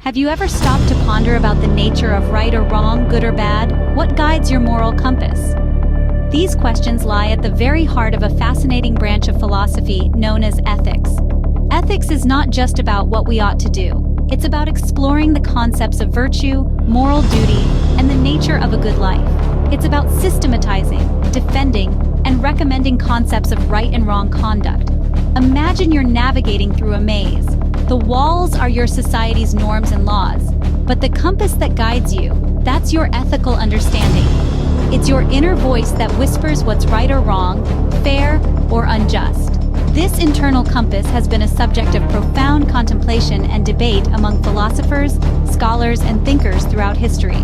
Have you ever stopped to ponder about the nature of right or wrong, good or bad? What guides your moral compass? These questions lie at the very heart of a fascinating branch of philosophy known as ethics. Ethics is not just about what we ought to do. It's about exploring the concepts of virtue, moral duty, and the nature of a good life. It's about systematizing, defending, and recommending concepts of right and wrong conduct. Imagine you're navigating through a maze. The walls are your society's norms and laws, but the compass that guides you, that's your ethical understanding. It's your inner voice that whispers what's right or wrong, fair or unjust. This internal compass has been a subject of profound contemplation and debate among philosophers, scholars, and thinkers throughout history.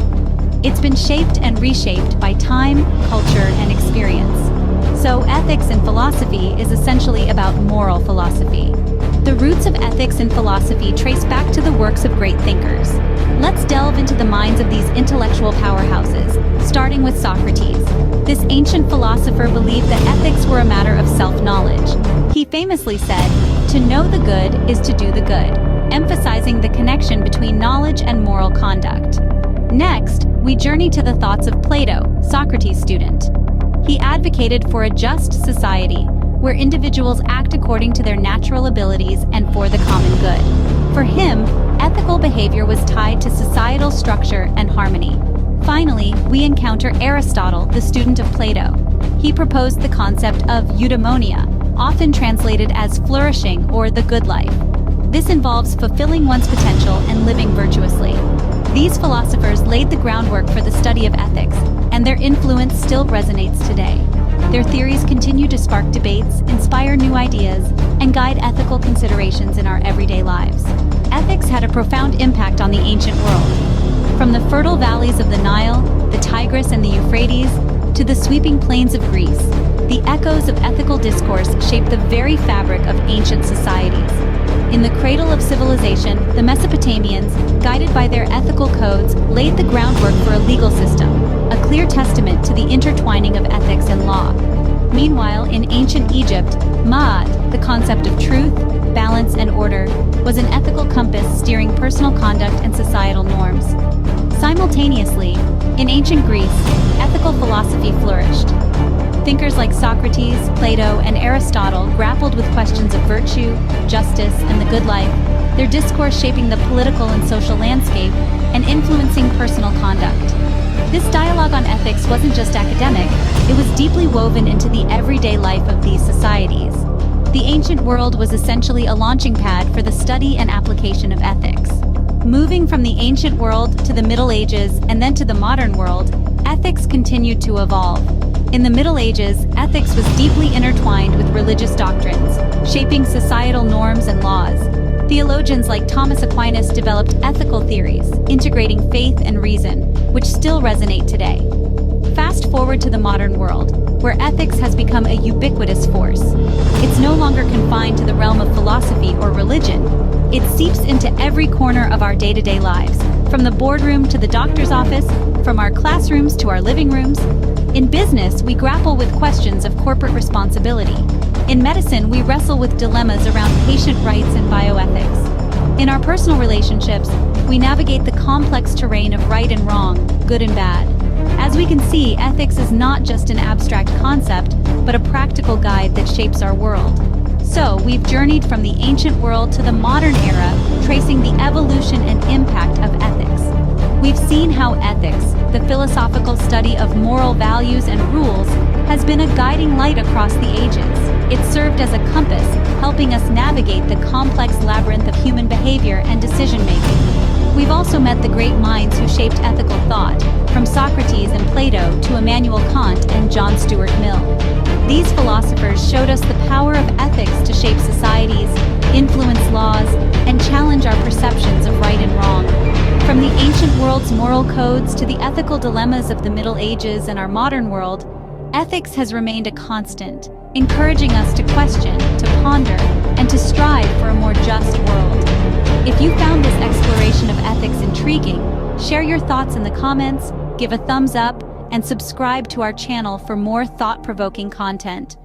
It's been shaped and reshaped by time, culture, and experience. So, ethics in philosophy is essentially about moral philosophy. The roots of ethics in philosophy trace back to the works of great thinkers. Let's delve into the minds of these intellectual powerhouses, starting with Socrates. This ancient philosopher believed that ethics were a matter of self-knowledge. He famously said, "To know the good is to do the good," emphasizing the connection between knowledge and moral conduct. Next, we journey to the thoughts of Plato, Socrates' student. He advocated for a just society, where individuals act according to their natural abilities and for the common good. For him, ethical behavior was tied to societal structure and harmony. Finally, we encounter Aristotle, the student of Plato. He proposed the concept of eudaimonia, often translated as flourishing or the good life. This involves fulfilling one's potential and living virtuously. These philosophers laid the groundwork for the study of ethics, and their influence still resonates today. Their theories continue to spark debates, inspire new ideas, and guide ethical considerations in our everyday lives. Ethics had a profound impact on the ancient world. From the fertile valleys of the Nile, the Tigris and the Euphrates, to the sweeping plains of Greece, the echoes of ethical discourse shaped the very fabric of ancient societies. In the cradle of civilization, the Mesopotamians, guided by their ethical codes, laid the groundwork for a legal system, a clear testament to the intertwining of ethics and law. Meanwhile, in ancient Egypt, Ma'at, the concept of truth, balance, and order, was an ethical compass steering personal conduct and societal norms. Simultaneously, in ancient Greece, ethical philosophy flourished. Thinkers like Socrates, Plato, and Aristotle grappled with questions of virtue, justice, and the good life, their discourse shaping the political and social landscape and influencing personal conduct. This dialogue on ethics wasn't just academic, it was deeply woven into the everyday life of these societies. The ancient world was essentially a launching pad for the study and application of ethics. Moving from the ancient world to the Middle Ages and then to the modern world, ethics continued to evolve. In the Middle Ages, ethics was deeply intertwined with religious doctrines, shaping societal norms and laws. Theologians like Thomas Aquinas developed ethical theories, integrating faith and reason, which still resonate today. Fast forward to the modern world, where ethics has become a ubiquitous force. It's no longer confined to the realm of philosophy or religion. It seeps into every corner of our day-to-day lives, from the boardroom to the doctor's office, from our classrooms to our living rooms. In business, we grapple with questions of corporate responsibility. In medicine, we wrestle with dilemmas around patient rights and bioethics. In our personal relationships, we navigate the complex terrain of right and wrong, good and bad. As we can see, ethics is not just an abstract concept, but a practical guide that shapes our world. So, we've journeyed from the ancient world to the modern era, tracing the evolution and impact of ethics. We've seen how ethics, the philosophical study of moral values and rules, has been a guiding light across the ages. It served as a compass, helping us navigate the complex labyrinth of human behavior and decision-making. We've also met the great minds who shaped ethical thought, from Socrates and Plato to Immanuel Kant and John Stuart Mill. These philosophers showed us the power of ethics to shape societies, influence laws, and challenge our perceptions of right and wrong. From the ancient world's moral codes to the ethical dilemmas of the Middle Ages and our modern world, ethics has remained a constant, encouraging us to question, to ponder, and to strive for a more just world. If you found this exploration of ethics intriguing, share your thoughts in the comments, give a thumbs up, and subscribe to our channel for more thought-provoking content.